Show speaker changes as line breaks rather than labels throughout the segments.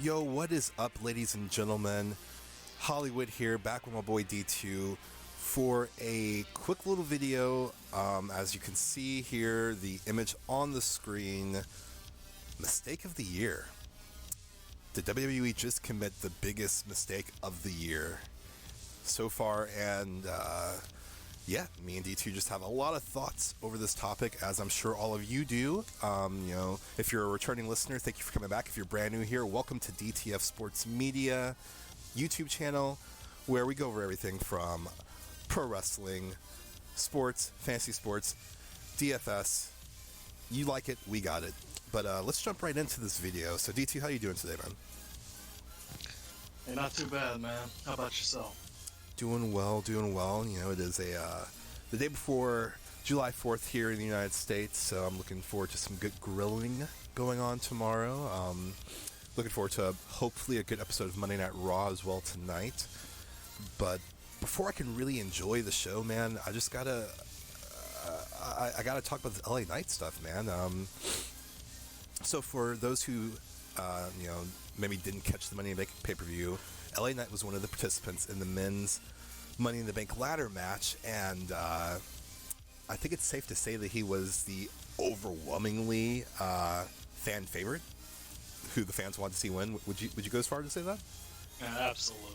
Yo, what is up, ladies and gentlemen? Hollywood here, back with my boy D2 for a quick little video. As you can see here, the image on the screen, mistake of the year. Did WWE just commit the biggest mistake of the year so far? And yeah, me and D2 just have a lot of thoughts over this topic, as I'm sure all of you do. If you're a returning listener, thank you for coming back. If you're brand new here, welcome to DTF Sports Media YouTube channel, where we go over everything from pro wrestling, sports, fantasy sports, DFS. You like it, we got it. But let's jump right into this video. So D2, how you doing today, man?
Hey, not too bad, man. How about yourself?
Doing well. You know, it is the day before July 4th here in the United States, so I'm looking forward to some good grilling going on tomorrow. Looking forward to hopefully a good episode of Monday Night Raw as well tonight. But before I can really enjoy the show, man, I just gotta I gotta talk about the LA Knight stuff, man. So for those who maybe didn't catch the Money in the Bank pay-per-view, LA Knight was one of the participants in the men's Money in the Bank ladder match, and I think it's safe to say that he was the overwhelmingly fan favorite, who the fans wanted to see win. Would you go as far as to say that?
Absolutely.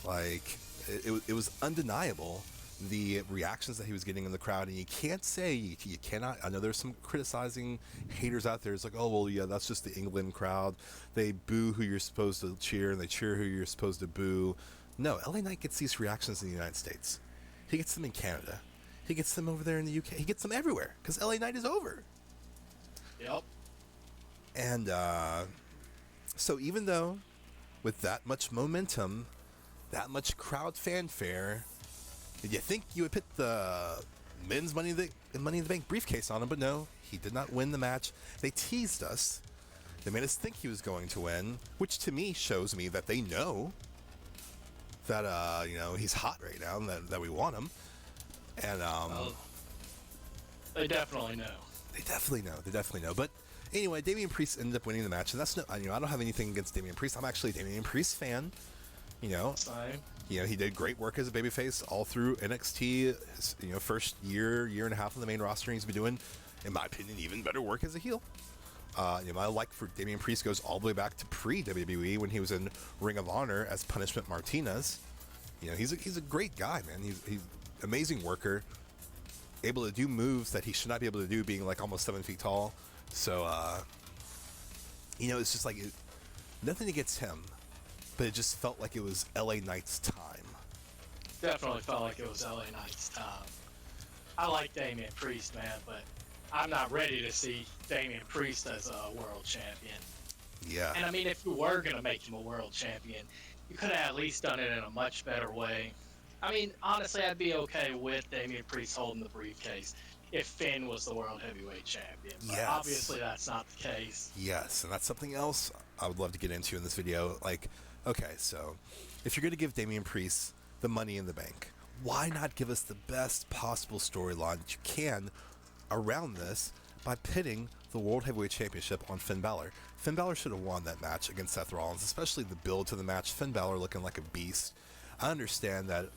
Like, it was undeniable, the reactions that he was getting in the crowd, and you can't say, you cannot, I know there's some criticizing haters out there. It's like, oh, well, yeah, that's just the England crowd. They boo who you're supposed to cheer, and they cheer who you're supposed to boo. No, LA Knight gets these reactions in the United States. He gets them in Canada. He gets them over there in the UK. He gets them everywhere, because LA Knight is over.
Yep.
And so even though, with that much momentum, that much crowd fanfare, did you think you would put the men's Money in the Bank briefcase on him? But no, he did not win the match. They teased us. They made us think he was going to win, which to me shows me that they know that he's hot right now, and that we want him. And
they definitely know.
They definitely know. But anyway, Damian Priest ended up winning the match, and that's I don't have anything against Damian Priest. I'm actually a Damian Priest fan.
Same.
He did great work as a babyface all through NXT. His, first year and a half on the main roster, and he's been doing, in my opinion, even better work as a heel. My like for Damian Priest goes all the way back to pre-WWE when he was in Ring of Honor as Punishment Martinez. He's a great guy, man. He's amazing worker, able to do moves that he should not be able to do, being like almost 7 feet tall. So, it's just like nothing against him, but it just felt like it was LA Knight's time.
Definitely felt like it was LA Knight's time. I like Damian Priest, man, but I'm not ready to see Damian Priest as a world champion.
Yeah.
And I mean, if you were going to make him a world champion, you could have at least done it in a much better way. I mean, honestly, I'd be okay with Damian Priest holding the briefcase if Finn was the world heavyweight champion. But
yes.
Obviously that's not the case.
Yes, and that's something else I would love to get into in this video. Like, okay, so if you're going to give Damian Priest the Money in the Bank, why not give us the best possible storyline that you can around this by pitting the World Heavyweight Championship on Finn Balor? Finn Balor should have won that match against Seth Rollins, especially the build to the match. Finn Balor looking like a beast. I understand that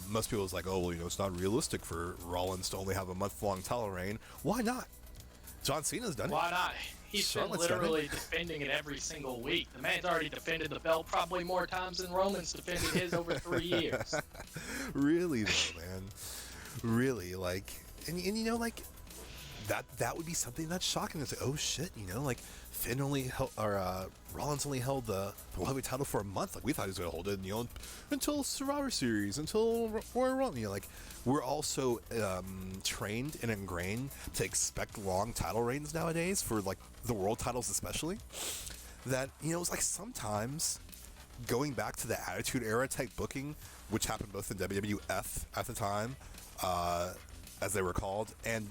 most people is like, oh, well, it's not realistic for Rollins to only have a month-long title reign. Why not? John Cena's done it.
Why not? He's been literally defending it every single week. The man's already defended the belt probably more times than Roman's defended his over 3 years.
Really, though, man. Really, like, and that would be something that's shocking. It's like, oh shit, Finn only held, or Rollins only held the heavyweight title for a month. Like, we thought he was going to hold it, until Survivor Series, until Royal Rumble. We're also trained and ingrained to expect long title reigns nowadays for the world titles, especially. That it's like sometimes going back to the Attitude Era type booking, which happened both in WWF at the time, as they were called, and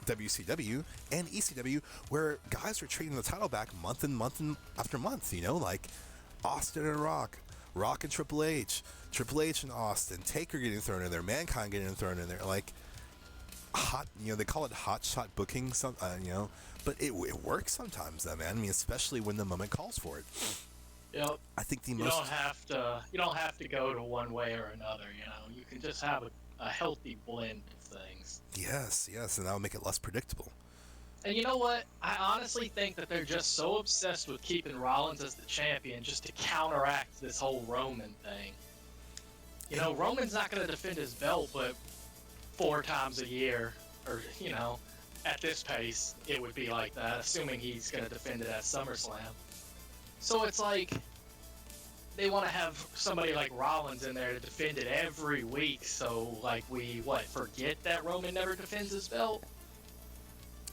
WCW and ECW, where guys are trading the title back month after month, like Austin and Rock and Triple H and Austin, Taker getting thrown in there, Mankind getting thrown in there, like hot, they call it hot shot booking, but it works sometimes though, man. I mean, especially when the moment calls for it.
Yep.
I think the
You
most.
don't have to. You don't have to go to one way or another. You know, you can just have a healthy blend of things.
Yes, yes, and that would make it less predictable.
And you know what? I honestly think that they're just so obsessed with keeping Rollins as the champion just to counteract this whole Roman thing. You know, Roman's not going to defend his belt, but 4 times a year, or, you know, at this pace, it would be like that, assuming he's going to defend it at SummerSlam. So it's like, they want to have somebody like Rollins in there to defend it every week, so, like, forget that Roman never defends his belt?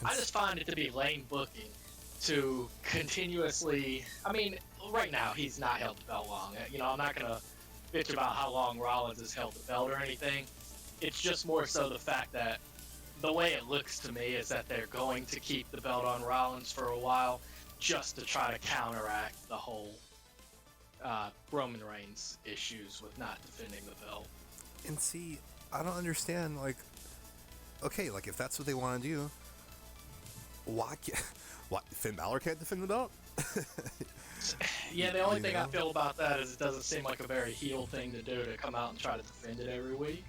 I just find it to be lame booking to continuously. I mean, right now he's not held the belt long. You know, I'm not gonna bitch about how long Rollins has held the belt or anything. It's just more so the fact that the way it looks to me is that they're going to keep the belt on Rollins for a while, just to try to counteract the whole Roman Reigns issues with not defending the belt.
And see, I don't understand. Like, okay, like if that's what they want to do. Why Finn Balor can't defend the belt?
Yeah, the only thing I feel about that is it doesn't seem like a very heel thing to do, to come out and try to defend it every week.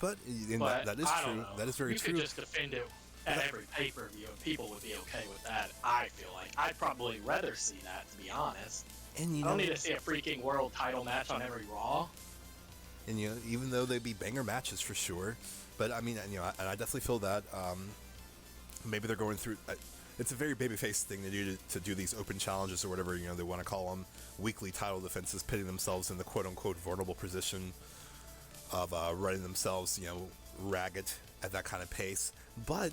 But that is true. That is very true.
You could just defend it at every pay-per-view, and people would be okay with that. I feel like I'd probably rather see that, to be honest.
And
I don't need to see a freaking world title match on every Raw.
And even though they'd be banger matches for sure, but I mean, and I definitely feel that. Maybe they're going through. It's a very babyface thing to do these open challenges or whatever they want to call them, weekly title defenses, pitting themselves in the quote unquote vulnerable position of running themselves ragged at that kind of pace. But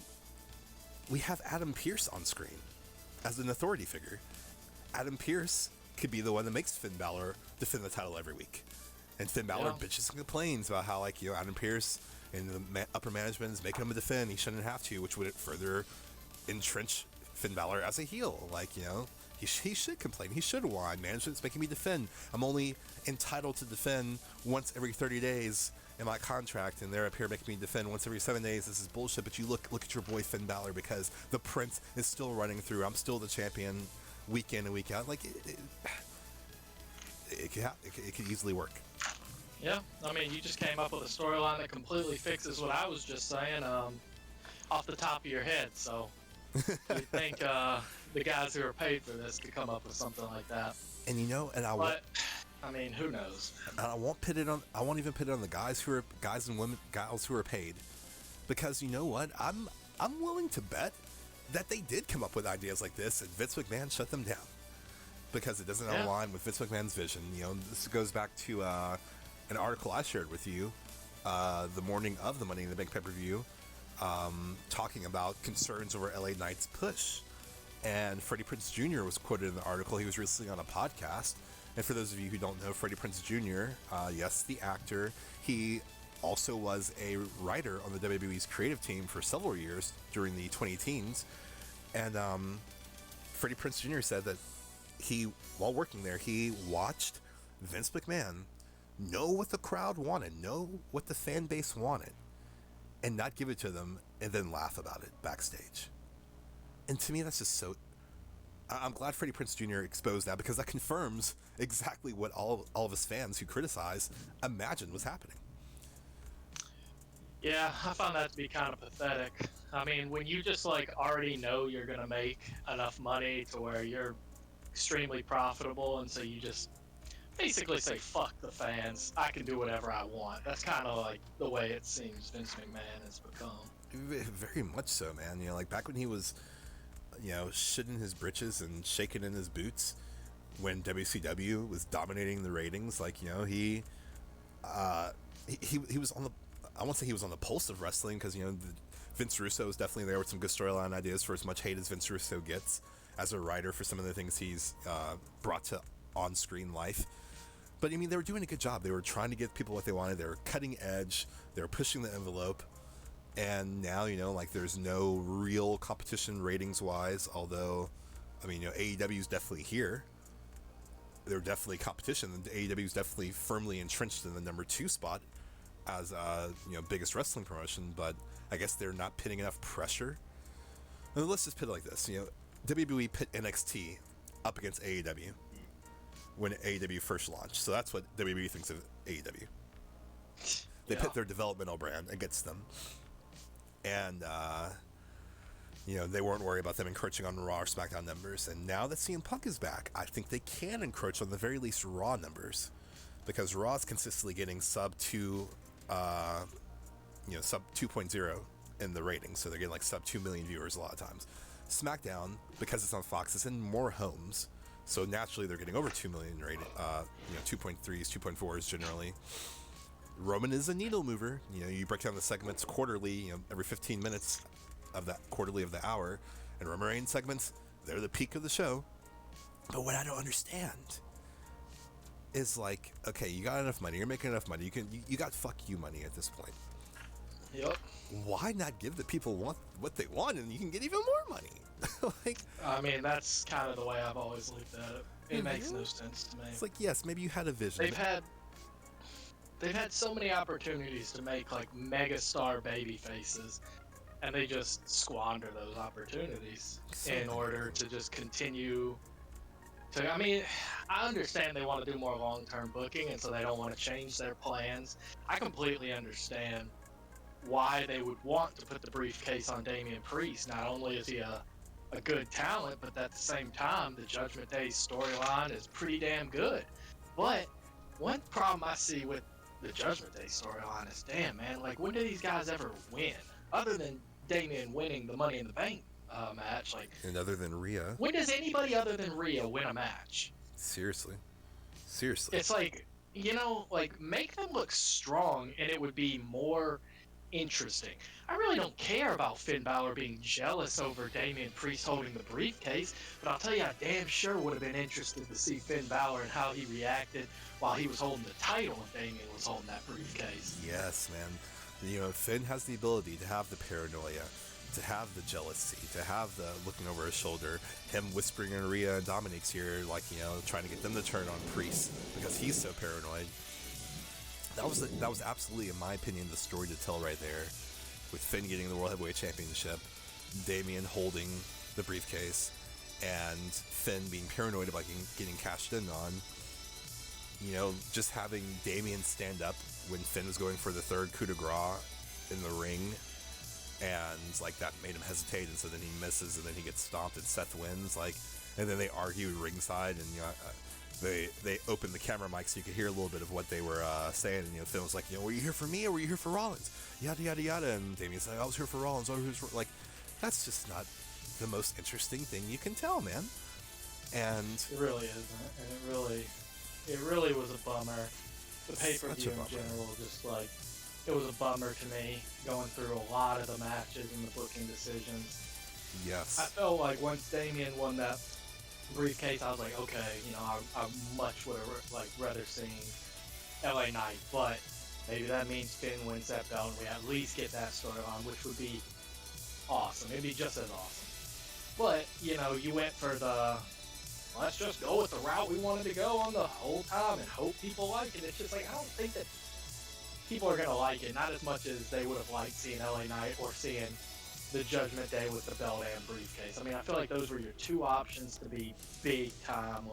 we have Adam Pearce on screen as an authority figure. Adam Pearce could be the one that makes Finn Balor defend the title every week, and Finn Balor bitches and complains about how Adam Pearce and the upper management is making him defend. He shouldn't have to, which would further entrench Finn Balor as a heel. He should complain. He should whine. Management's making me defend. I'm only entitled to defend once every 30 days in my contract, and they're up here making me defend once every 7 days. This is bullshit. But you look at your boy Finn Balor, because the prince is still running through. I'm still the champion week in and week out. It could easily work.
Yeah, I mean, you just came up with a storyline that completely fixes what I was just saying off the top of your head. So you'd think the guys who are paid for this could come up with something like that.
And
I mean, who knows?
And I won't even put it on the guys who are paid, because you know what? I'm willing to bet that they did come up with ideas like this, and Vince McMahon shut them down because it doesn't align with Vince McMahon's vision. This goes back to an article I shared with you the morning of the Money in the Bank pay-per-view, talking about concerns over LA Knight's push. And Freddie Prinze Jr. was quoted in the article. He was recently on a podcast. And for those of you who don't know Freddie Prinze Jr., yes, the actor, he also was a writer on the WWE's creative team for several years during the 2010s. And Freddie Prinze Jr. said that while working there, he watched Vince McMahon know what the crowd wanted, know what the fan base wanted, and not give it to them, and then laugh about it backstage. And to me, that's just so... I'm glad Freddie Prinze Jr. exposed that, because that confirms exactly what all of his fans who criticize imagined was happening.
Yeah, I found that to be kind of pathetic. I mean, when you just already know you're going to make enough money to where you're extremely profitable, and so you just basically say, fuck the fans, I can do whatever I want. That's kind of the way it seems Vince McMahon has become.
Very much so, man. Back when he was, shitting his britches and shaking in his boots when WCW was dominating the ratings, he was on the... I won't say he was on the pulse of wrestling, because, Vince Russo is definitely there with some good storyline ideas for as much hate as Vince Russo gets as a writer for some of the things he's brought to on-screen life. But, I mean, they were doing a good job. They were trying to give people what they wanted. They were cutting edge. They were pushing the envelope. And now, there's no real competition ratings-wise, although, I mean, AEW is definitely here. They're definitely competition. AEW is definitely firmly entrenched in the number 2 spot as biggest wrestling promotion, but I guess they're not putting enough pressure. And let's just put it like this, WWE pit NXT up against AEW. when AEW first launched. So that's what WWE thinks of AEW. They
Yeah.
pit their developmental brand against them. And, they weren't worried about them encroaching on Raw or SmackDown numbers. And now that CM Punk is back, I think they can encroach on the very least Raw numbers. Because Raw is consistently getting sub 2, sub 2.0 in the ratings. So they're getting like sub 2 million viewers a lot of times. SmackDown, because it's on Fox, it's in more homes. So naturally they're getting over 2 million rated, 2.3s, 2.4s generally. Roman is a needle mover. You break down the segments quarterly, every 15 minutes of that quarterly of the hour. And Roman Reigns segments, they're the peak of the show. But what I don't understand is like, okay, you got enough money, you're making enough money, you got fuck you money at this point.
Yep.
Why not give the people what they want and you can get even more money? Like,
I mean, that's kind of the way I've always looked at it. It makes no sense to me.
It's like, yes, maybe you had a vision.
They've had so many opportunities to make like megastar baby faces, and they just squander those opportunities in order to just continue to. I mean, I understand they want to do more long-term booking, and so they don't want to change their plans. I completely understand why they would want to put the briefcase on Damian Priest. Not only is he a good talent, but at the same time, the Judgment Day storyline is pretty damn good. But one problem I see with the Judgment Day storyline is, damn, man, like, when do these guys ever win? Other than Damian winning the Money in the Bank match, like...
And other than Rhea.
When does anybody other than Rhea win a match?
Seriously.
It's like, make them look strong, and it would be more interesting. I really don't care about Finn Balor being jealous over Damian Priest holding the briefcase, but I'll tell you, I damn sure would have been interested to see Finn Balor and how he reacted while he was holding the title and Damian was holding that briefcase.
Yes, man. Finn has the ability to have the paranoia, to have the jealousy, to have the looking over his shoulder, him whispering in Rhea and Dominic's ear, trying to get them to turn on Priest because he's so paranoid. That was absolutely, in my opinion, the story to tell right there, with Finn getting the World Heavyweight Championship, Damian holding the briefcase, and Finn being paranoid about getting cashed in on. Just having Damian stand up when Finn was going for the third coup de grace in the ring, and that made him hesitate, and so then he misses, and then he gets stomped, and Seth wins. And then they argue ringside, and they opened the camera mic so you could hear a little bit of what they were saying, and Finn was like, were you here for me or were you here for Rollins? Yada yada yada, and Damian's like, I was here for Rollins. That's just not the most interesting thing you can tell, man. And
it really isn't, and it really was a bummer. The pay-per-view in general, it was a bummer to me, going through a lot of the matches and the booking decisions.
Yes.
I felt like once Damian won that briefcase, I was like, okay, I much would have rather seen LA Knight, but maybe that means Finn wins that belt and we at least get that storyline, which would be awesome. It'd be just as awesome. But, you went for the, let's just go with the route we wanted to go on the whole time and hope people like it. It's just I don't think that people are going to like it, not as much as they would have liked seeing LA Knight or seeing the Judgment Day with the belt and briefcase. I mean, I feel like those were your two options to be big time,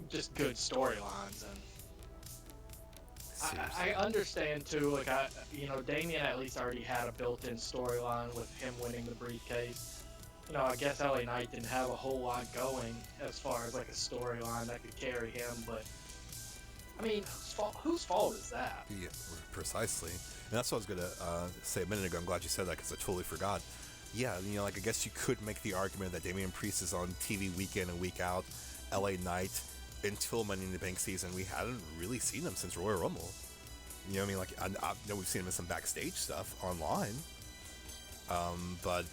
just good storylines. And I understand too, Damian at least already had a built-in storyline with him winning the briefcase. I guess LA Knight didn't have a whole lot going as far as a storyline that could carry him, but I mean, whose fault is that?
Yeah, precisely. And that's what I was going to say a minute ago. I'm glad you said that because I totally forgot. Yeah, I guess you could make the argument that Damian Priest is on TV week in and week out, LA Knight, until Money in the Bank season. We hadn't really seen him since Royal Rumble. I know we've seen him in some backstage stuff online. But,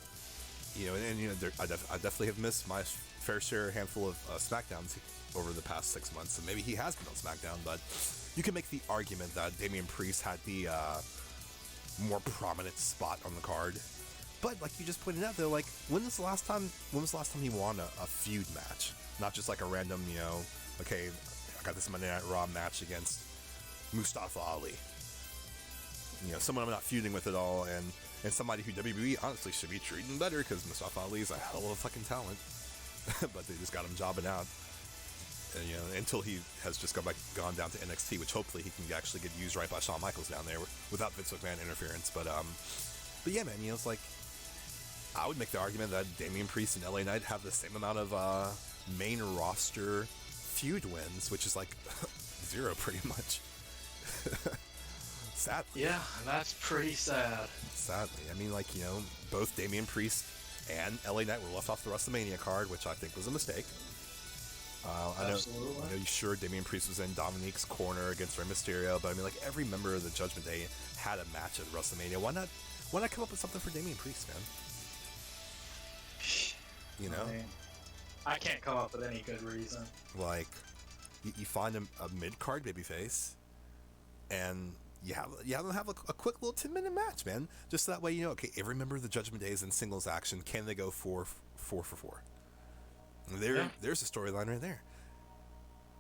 I definitely have missed my fair share, handful of SmackDowns over the past 6 months, and maybe he has been on SmackDown, but you can make the argument that Damian Priest had the more prominent spot on the card. But like you just pointed out, though, when was the last time he won a feud match? Not just a random, okay, I got this Monday Night Raw match against Mustafa Ali. Someone I'm not feuding with at all, and somebody who WWE honestly should be treating better because Mustafa Ali is a hell of a fucking talent. But they just got him jobbing out. And, you know, until he has just gone down to NXT, which hopefully he can actually get used right by Shawn Michaels down there without Vince McMahon interference. But yeah, man, you know, it's like, I would make the argument that Damian Priest and LA Knight have the same amount of main roster feud wins, which is like 0 pretty much. Sadly.
Yeah, and that's pretty sad.
Sadly. I mean, like, you know, both Damian Priest and LA Knight were left off the WrestleMania card, which I think was a mistake. I know sure Damian Priest was in Dominique's corner against Rey Mysterio, but I mean, like, every member of the Judgment Day had a match at WrestleMania. Why not come up with something for Damian Priest, man? You know?
I can't come up with any good reason.
Like, you find a mid-card babyface, and you have them have a quick little 10-minute match, man. Just so that way, you know, okay, every member of the Judgment Day is in singles action. Can they go 4 for 4? There's a storyline right there.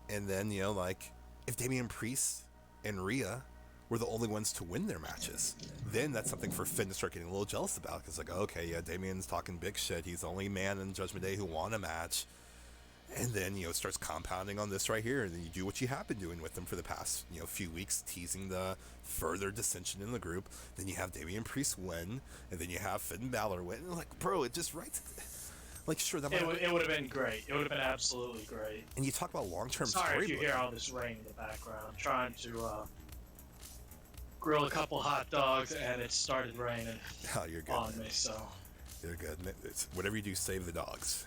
And then, you know, like, if Damian Priest and Rhea were the only ones to win their matches, then that's something for Finn to start getting a little jealous about. Because, like, okay, yeah, Damian's talking big shit. He's the only man in Judgment Day who won a match. And then, you know, it starts compounding on this right here. And then you do what you have been doing with them for the past, you know, few weeks, teasing the further dissension in the group. Then you have Damian Priest win. And then you have Finn Balor win. And, like, bro, it just writes... Like, sure, that
it would have been great. It would have been absolutely great.
And you talk about long-term story.
Sorry if you hear all this rain in the background. I'm trying to grill a couple hot dogs, and it started raining
you're good,
on
man.
me, so...
You're good. It's, whatever you do, save the dogs.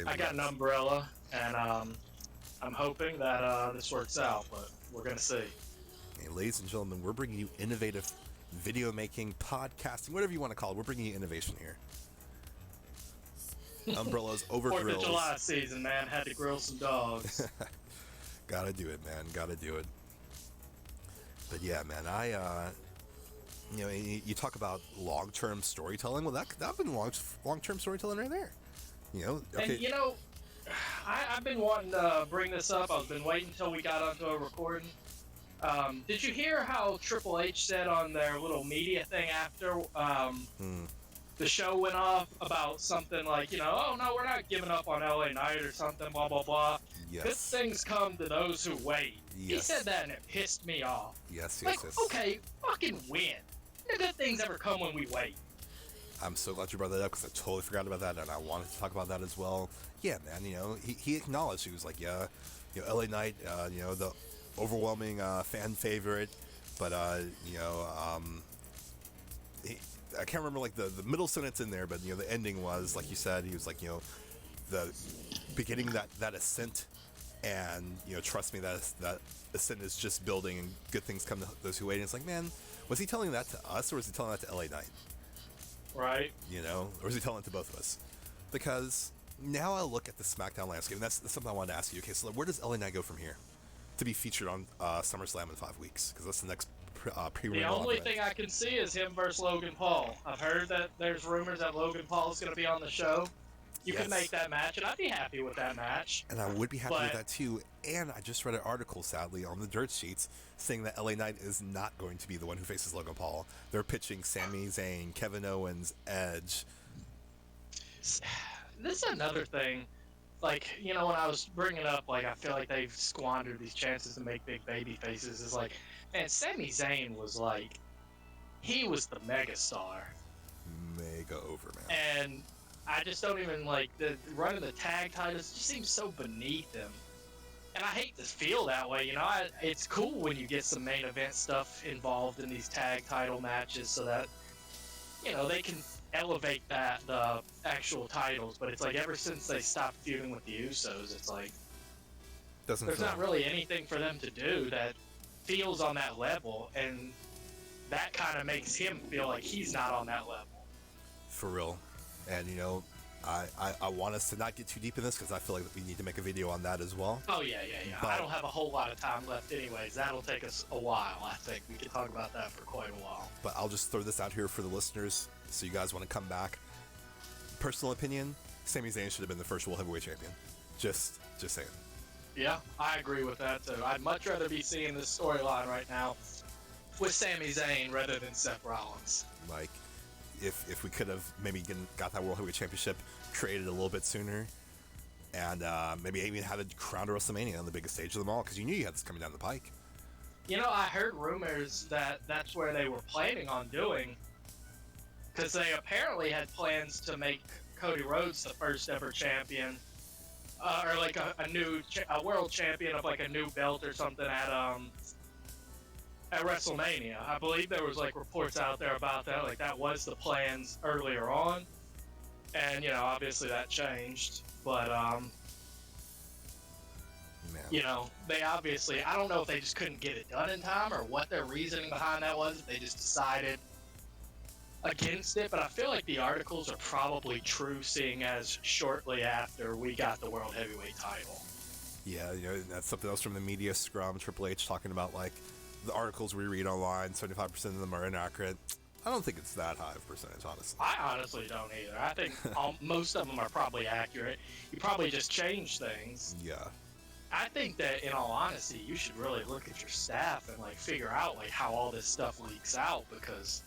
I got an umbrella, and I'm hoping that this works out, but we're going to see.
Hey, ladies and gentlemen, we're bringing you innovative video making, podcasting, whatever you want to call it. We're bringing you innovation here. Umbrellas over
4th
grills.
of July season, man. Had to grill some dogs.
Gotta do it, man. Gotta do it. But yeah, man, you know, you talk about long-term storytelling. Well, that'd been long-term storytelling right there. You know, okay.
And you know, I've been wanting to bring this up. I've been waiting until we got onto a recording. Did you hear how Triple H said on their little media thing after the show went off about something like, you know, oh no, we're not giving up on LA Knight or something, blah blah blah.
Yes.
Good things come to those who wait.
Yes.
He said that and it pissed me off.
Yes,
like,
yes.
Okay, fucking win. No good things ever come when we wait.
I'm so glad you brought that up because I totally forgot about that and I wanted to talk about that as well. Yeah, man, you know, he acknowledged, he was like, yeah, you know, LA Knight, you know, the overwhelming fan favorite, but you know, I can't remember like the middle sentence in there, but you know, the ending was like you said, he was like, you know, the beginning that ascent, and you know, trust me, that ascent is just building, and good things come to those who wait. And it's like, man, was he telling that to us, or was he telling that to LA Knight?
Right.
You know, or was he telling it to both of us? Because now I look at the SmackDown landscape, and that's something I wanted to ask you. Okay, so where does LA Knight go from here to be featured on SummerSlam in 5 weeks? Because that's the next pre-ring.
The only thing I can see is him versus Logan Paul. I've heard that there's rumors that Logan Paul is going to be on the show. You can make that match, and I'd be happy with that match.
And I would be happy with that too. And I just read an article, sadly, on the dirt sheets saying that LA Knight is not going to be the one who faces Logan Paul. They're pitching Sami Zayn, Kevin Owens, Edge.
This is another thing. Like, you know, when I was bringing up, like, I feel like they've squandered these chances to make big baby faces. Is like, man, Sami Zayn was like, he was the megastar.
Mega over, man.
And I just don't even like running the tag titles just seems so beneath him. And I hate to feel that way, you know. It's cool when you get some main event stuff involved in these tag title matches, so that, you know, they can elevate the actual titles. But it's like ever since they stopped feuding with the Usos, it's like there's not really anything for them to do that feels on that level, and that kind of makes him feel like he's not on that level.
For real. And, you know, I want us to not get too deep in this because I feel like we need to make a video on that as well.
Oh, yeah. But I don't have a whole lot of time left anyways. That'll take us a while, I think. We can talk about that for quite a while.
But I'll just throw this out here for the listeners so you guys want to come back. Personal opinion, Sami Zayn should have been the first World Heavyweight Champion. Just saying.
Yeah, I agree with that, too. I'd much rather be seeing this storyline right now with Sami Zayn rather than Seth Rollins.
Like, if we could have maybe got that World Heavyweight Championship created a little bit sooner, and maybe even have it crowned WrestleMania on the biggest stage of them all, because you knew you had this coming down the pike.
You know, I heard rumors that that's where they were planning on doing, because they apparently had plans to make Cody Rhodes the first ever champion, or like a world champion of like a new belt or something at WrestleMania. I believe there was like reports out there about that, like that was the plans earlier on, and you know, obviously that changed, but
Man.
you know, they obviously, I don't know if they just couldn't get it done in time or what their reasoning behind that was. They just decided against it, but I feel like the articles are probably true, seeing as shortly after we got the World Heavyweight title.
Yeah, you know, that's something else from the media scrum. Triple H talking about, like, the articles we read online, 75% of them are inaccurate. I don't think it's that high of percentage, honestly.
I honestly don't either. I think most of them are probably accurate. You probably just change things.
Yeah.
I think that, in all honesty, you should really look at your staff and like figure out like how all this stuff leaks out, because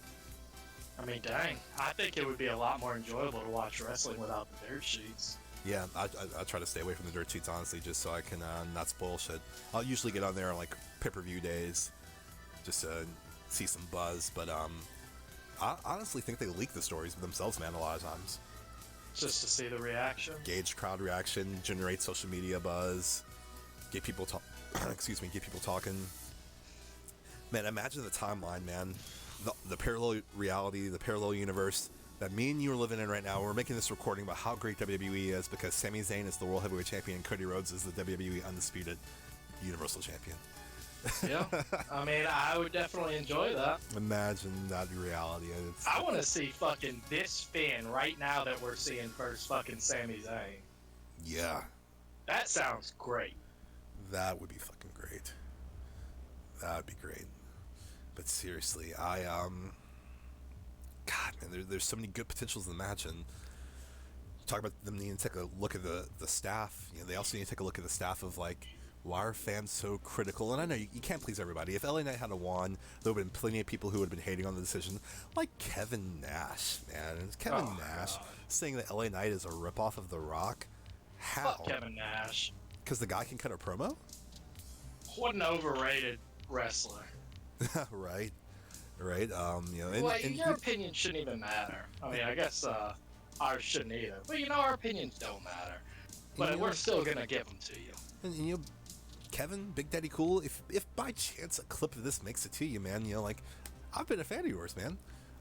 I mean, dang, I think it would be a lot more enjoyable to watch wrestling without the dirt sheets.
Yeah, I try to stay away from the dirt sheets, honestly, just so I can not spoil shit. I'll usually get on there on like pay-per-view days just to see some buzz, but I honestly think they leak the stories themselves, man, a lot of times.
Just to see the reaction.
Gauge crowd reaction, generate social media buzz, get people get people talking. Man, imagine the timeline, man. The parallel reality, the parallel universe that me and you are living in right now. We're making this recording about how great WWE is because Sami Zayn is the World Heavyweight Champion and Cody Rhodes is the WWE Undisputed Universal Champion.
Yeah, I mean, I would definitely enjoy that.
Imagine that reality.
I want to see fucking this Finn right now that we're seeing first fucking Sami Zayn.
Yeah.
That sounds great.
That would be fucking great. That would be great. But seriously, God, man, there's so many good potentials in the match, and talk about them needing to take a look at the staff. You know, they also need to take a look at the staff of, like, why are fans so critical? And I know you can't please everybody. If LA Knight had won, there would have been plenty of people who would have been hating on the decision, like Kevin Nash, man. Kevin Nash saying that LA Knight is a ripoff of The Rock. How?
Fuck Kevin Nash.
Because the guy can cut a promo?
What an overrated wrestler.
Right. You know,
Well, your opinion shouldn't even matter. I mean, I guess ours shouldn't either. But, you know, our opinions don't matter. But we're still going to give them to you.
And, you know, Kevin, Big Daddy Cool, if by chance a clip of this makes it to you, man, you know, like, I've been a fan of yours, man.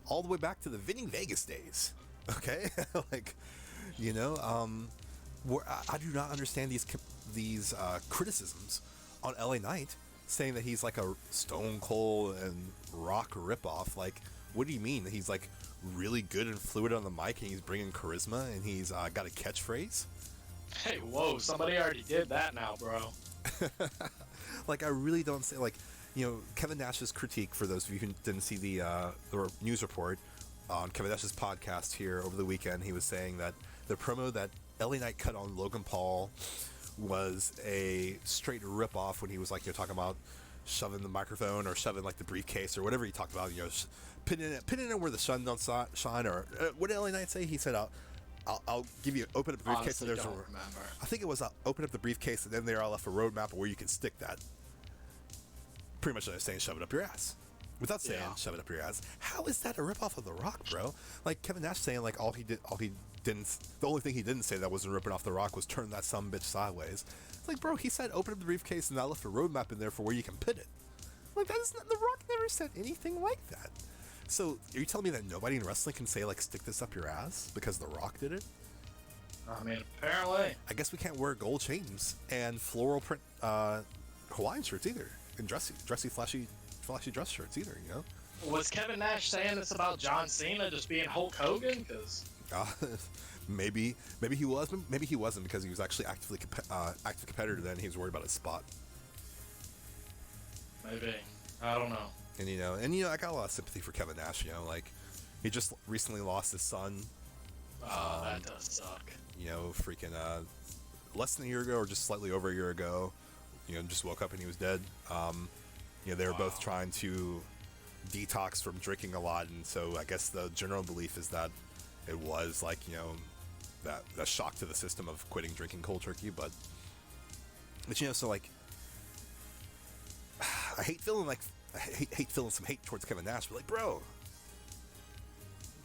All the way back to the Vinny Vegas days. Okay? Like, you know, I do not understand these criticisms on LA Knight, saying that he's like a Stone Cold and Rock ripoff. Like, what do you mean? He's like really good and fluid on the mic, and he's bringing charisma, and he's got a catchphrase.
Hey, whoa! Somebody already did that now, bro.
Like, I really don't say, like, you know, Kevin Nash's critique, for those of you who didn't see the news report on Kevin Nash's podcast here over the weekend, he was saying that the promo that LA Knight cut on Logan Paul was a straight rip-off when he was, like, you know, talking about shoving the microphone or shoving, like, the briefcase or whatever he talked about, you know, pinning it where the sun don't shine, or what did LA Knight say? He said, I'll give you, open up the briefcase.
Honestly,
and there's
don't remember.
I think it was open up the briefcase and then there I left a roadmap where you can stick that. Pretty much like saying shove it up your ass. Without saying shove it up your ass. How is that a ripoff of The Rock, bro? Like, Kevin Nash saying, like, the only thing he didn't say that wasn't ripping off The Rock was turn that sumbitch sideways. It's like, bro, he said open up the briefcase and I left a roadmap in there for where you can pin it. Like, The Rock never said anything like that. So, are you telling me that nobody in wrestling can say, like, stick this up your ass because The Rock did it?
I mean, apparently.
I guess we can't wear gold chains and floral print Hawaiian shirts either, and dressy, flashy dress shirts either. You know.
Was Kevin Nash saying this about John Cena just being Hulk Hogan? Because
maybe he was, but maybe he wasn't, because he was actually active competitor then. He was worried about his spot.
Maybe, I don't know.
And you know, I got a lot of sympathy for Kevin Nash. You know, like, he just recently lost his son.
Oh, that does suck.
You know, freaking less than a year ago, or just slightly over a year ago. You know, just woke up and he was dead. You know, they were both trying to detox from drinking a lot, and so I guess the general belief is that it was, like, you know, that shock to the system of quitting drinking cold turkey. But you know, so like, I hate feeling some hate towards Kevin Nash, but like, bro,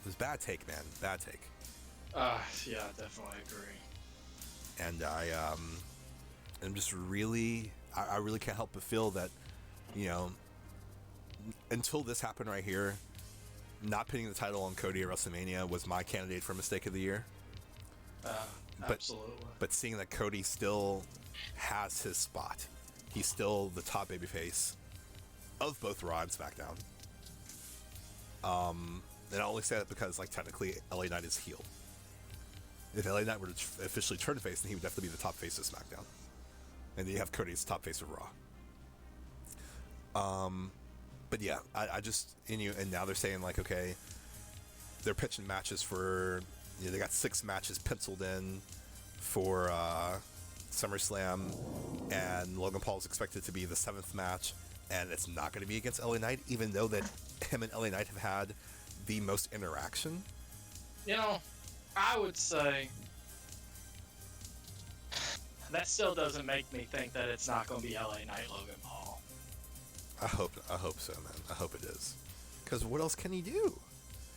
it was bad take, man, bad take.
Yeah, definitely agree.
And I'm just really, I really can't help but feel that, you know, until this happened right here, not pinning the title on Cody at WrestleMania was my candidate for mistake of the year.
Absolutely.
But seeing that Cody still has his spot, he's still the top babyface of both Raw and SmackDown. And I only say that because, like, technically LA Knight is heel. If LA Knight were to officially turn face, then he would definitely be the top face of SmackDown. And then you have Cody as top face of Raw. But yeah, I just, and now they're saying, like, okay, they're pitching matches for, you know, they got 6 matches penciled in for SummerSlam, and Logan Paul is expected to be the 7th match, and it's not going to be against LA Knight, even though that him and LA Knight have had the most interaction.
You know, I would say that still doesn't make me think that it's not going to be LA Knight Logan Paul.
I hope so, man. I hope it is. Because what else can he do?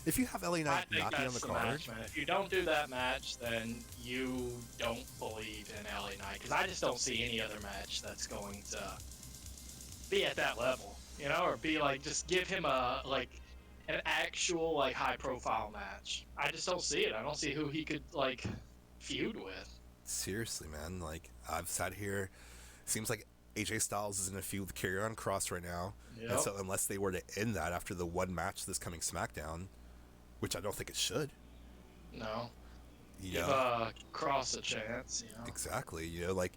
If you have LA Knight not be on the card,
match, man. If you don't do that match, then you don't believe in LA Knight. Because I just don't see any other match that's going to be at that level, you know, or be like, just give him an actual, like, high-profile match. I just don't see it. I don't see who he could, like, feud with.
Seriously, man. Like, I've sat here. Seems like AJ Styles is in a feud with Karrion Kross right now.
Yep.
And so unless they were to end that after the one match this coming SmackDown, which I don't think it should.
No.
You
Give Kross a chance, you know.
Exactly. You know, like,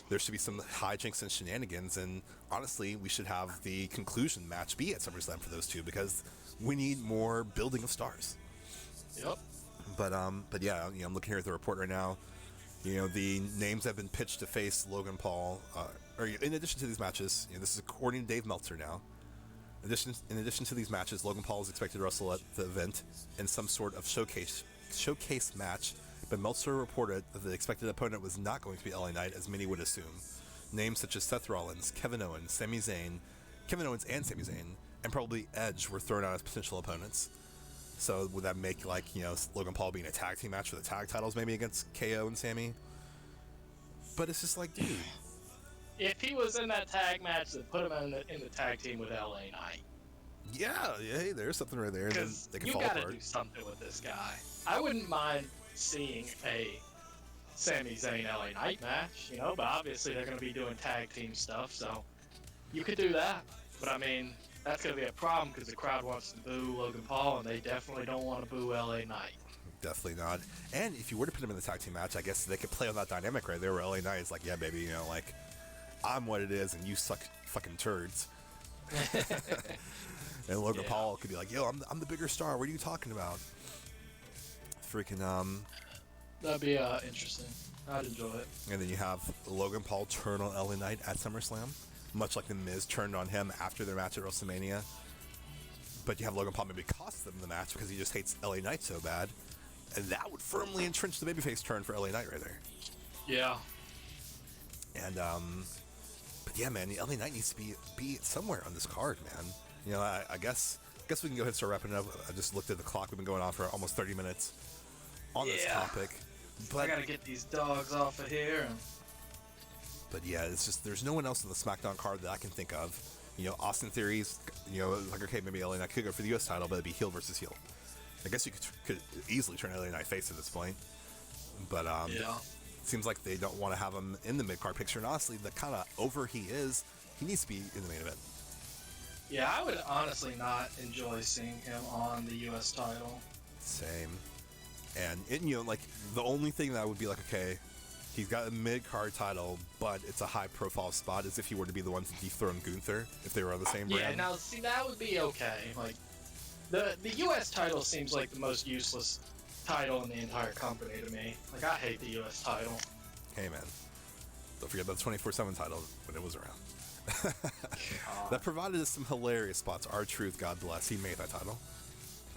there should be some hijinks and shenanigans, and honestly, we should have the conclusion match be at SummerSlam for those two, because we need more building of stars.
Yep.
But yeah, you know, I'm looking here at the report right now. You know, the names that have been pitched to face Logan Paul, or in addition to these matches, you know, this is according to Dave Meltzer now. In addition to these matches, Logan Paul is expected to wrestle at the event in some sort of showcase match, but Meltzer reported that the expected opponent was not going to be LA Knight, as many would assume. Names such as Seth Rollins, Kevin Owens and Sami Zayn, and probably Edge were thrown out as potential opponents. So would that make, like, you know, Logan Paul being a tag team match for the tag titles maybe against KO and Sami? But it's just like, dude.
If he was in that tag match, then put him in the tag team with LA Knight.
Yeah, hey, there's something right there.
Because you gotta do something with this guy. I wouldn't mind seeing a Sami Zayn LA Knight match, you know, but obviously they're gonna be doing tag team stuff, so you could do that. But I mean, that's going to be a problem because the crowd wants to boo Logan Paul, and they definitely don't want to boo LA Knight.
Definitely not. And if you were to put him in the tag team match, I guess they could play on that dynamic right there where LA Knight is like, yeah, baby, you know, like, I'm what it is, and you suck fucking turds. And Logan Paul could be like, yo, I'm the bigger star. What are you talking about? Freaking,
That'd be interesting. I'd enjoy it.
And then you have Logan Paul turn on LA Knight at SummerSlam, much like The Miz turned on him after their match at WrestleMania. But you have Logan Paul maybe cost them the match because he just hates LA Knight so bad. And that would firmly entrench the babyface turn for LA Knight right there.
Yeah.
And, but yeah, man, LA Knight needs to be somewhere on this card, man. You know, I guess we can go ahead and start wrapping it up. I just looked at the clock. We've been going on for almost 30 minutes on this topic. But
I gotta get these dogs off of here.
But yeah, it's just, there's no one else on the SmackDown card that I can think of. You know, Austin Theory's, you know, like, okay, maybe LA Knight could go for the US title, but it'd be heel versus heel. I guess you could easily turn LA Knight face at this point. But it seems like they don't want to have him in the mid-card picture. And honestly, the kind of over he is, he needs to be in the main event.
Yeah, I would honestly not enjoy seeing him on the US title.
Same. And, you know, like, the only thing that would be like, okay, he's got a mid-card title, but it's a high-profile spot, as if he were to be the one to dethrone Gunther if they were on the same brand.
Yeah, now, see, that would be okay. Like, the U.S. title seems like the most useless title in the entire company to me. Like, I hate the U.S. title.
Hey, man. Don't forget about the 24/7 title when it was around. That provided us some hilarious spots. R-Truth, God bless, he made that title.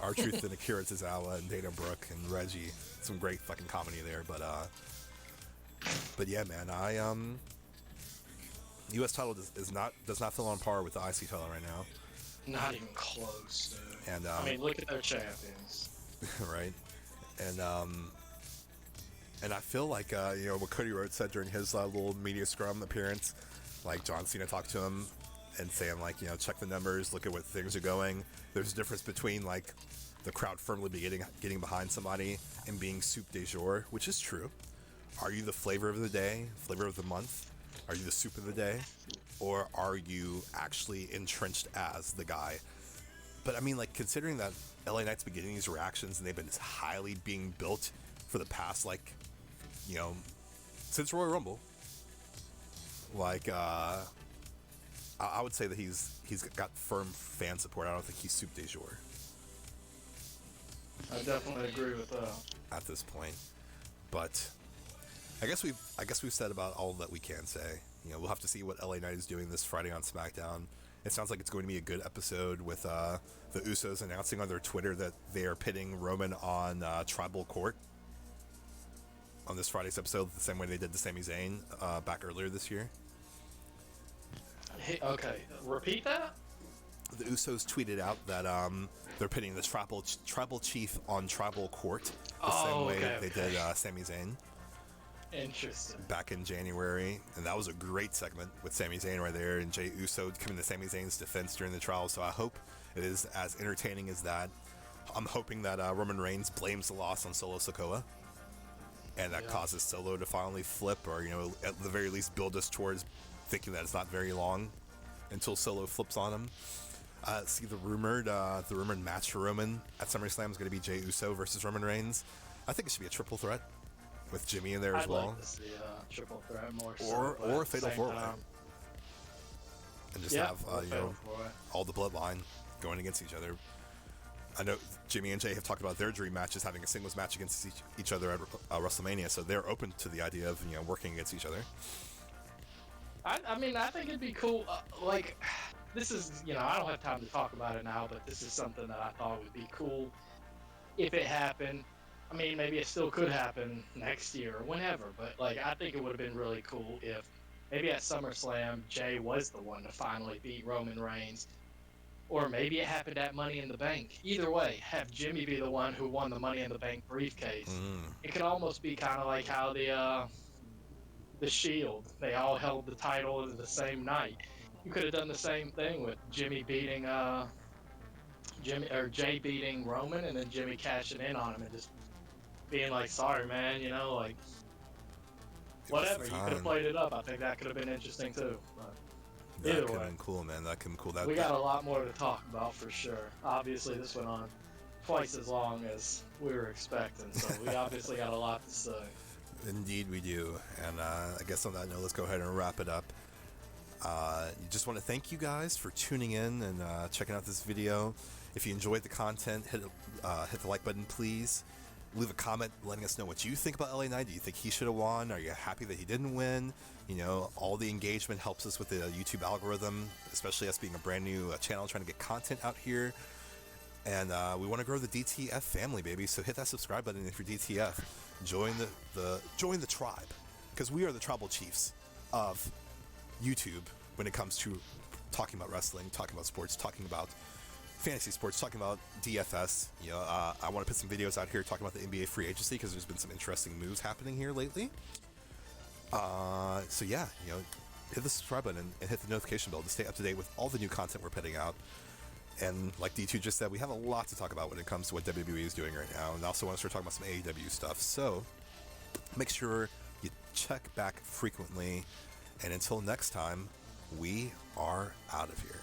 R-Truth and Akira Tozawa and Dana Brooke and Reggie. Some great fucking comedy there, but yeah, man, U.S. title does not feel on par with the IC title right now.
Not even close, dude.
And
I mean, look at their champions.
right, and I feel like what Cody Rhodes said during his little media scrum appearance, like John Cena talked to him and saying like, check the numbers, look at what things are going. There's a difference between like the crowd firmly getting behind somebody and being soup de jour, which is true. Are you the flavor of the day, flavor of the month? Are you the soup of the day? Or are you actually entrenched as the guy? But I mean, like, considering that LA Knight's been getting these reactions and they've been highly being built for the past, like, since Royal Rumble, like, I would say that he's got firm fan support. I don't think he's soup de jour.
I definitely agree with that.
At this point. But I guess we've said about all that we can say. We'll have to see what LA Knight is doing this Friday on SmackDown. It sounds like it's going to be a good episode with the Usos announcing on their Twitter that they are pitting Roman on Tribal Court on this Friday's episode, the same way they did to Sami Zayn back earlier this year.
Hey, okay, repeat that?
The Usos tweeted out that they're pitting the tribal chief on Tribal Court the same way they did Sami Zayn.
Interesting.
Back in January, and that was a great segment with Sami Zayn right there, and Jey Uso coming to Sami Zayn's defense during the trial. So I hope it is as entertaining as that. I'm hoping that Roman Reigns blames the loss on Solo Sikoa, and that causes Solo to finally flip, or at the very least build us towards thinking that it's not very long until Solo flips on him. See the rumored match for Roman at SummerSlam is going to be Jey Uso versus Roman Reigns. I think it should be a triple threat with Jimmy in there as well.
I'd like to see a triple threat more.
Or a fatal four-way. And just have all the bloodline going against each other. I know Jimmy and Jay have talked about their dream matches having a singles match against each other at WrestleMania, so they're open to the idea of working against each other.
I mean, I think it'd be cool. This is, I don't have time to talk about it now, but this is something that I thought would be cool if it happened. I mean, maybe it still could happen next year or whenever, but I think it would have been really cool if maybe at SummerSlam Jay was the one to finally beat Roman Reigns, or maybe it happened at Money in the Bank. Either way, have Jimmy be the one who won the Money in the Bank briefcase. It could almost be kind of like how the Shield, they all held the title the same night. You could have done the same thing with Jimmy beating Jay beating Roman, and then Jimmy cashing in on him and just being like, sorry, man, whatever. You could have played it up. I think that could have been interesting too. But
that could have been cool, man. That could have been cool.
We got a lot more to talk about for sure. Obviously, this went on twice as long as we were expecting, so we obviously got a lot to say.
Indeed, we do. And I guess on that note, let's go ahead and wrap it up. Just want to thank you guys for tuning in and checking out this video. If you enjoyed the content, hit the like button, please. Leave a comment letting us know what you think about LA Knight. Do you think he should have won? Are you happy that he didn't win? All the engagement helps us with the YouTube algorithm, especially us being a brand new channel trying to get content out here. And we want to grow the DTF family, baby. So hit that subscribe button if you're DTF. Join the tribe, because we are the tribal chiefs of YouTube when it comes to talking about wrestling, talking about sports, talking about fantasy sports, talking about DFS. I want to put some videos out here talking about the NBA free agency, because there's been some interesting moves happening here lately. So yeah, hit the subscribe button and hit the notification bell to stay up to date with all the new content we're putting out. And like D2 just said, we have a lot to talk about when it comes to what WWE is doing right now, and I also want to start talking about some AEW stuff. So make sure you check back frequently, and until next time, we are out of here.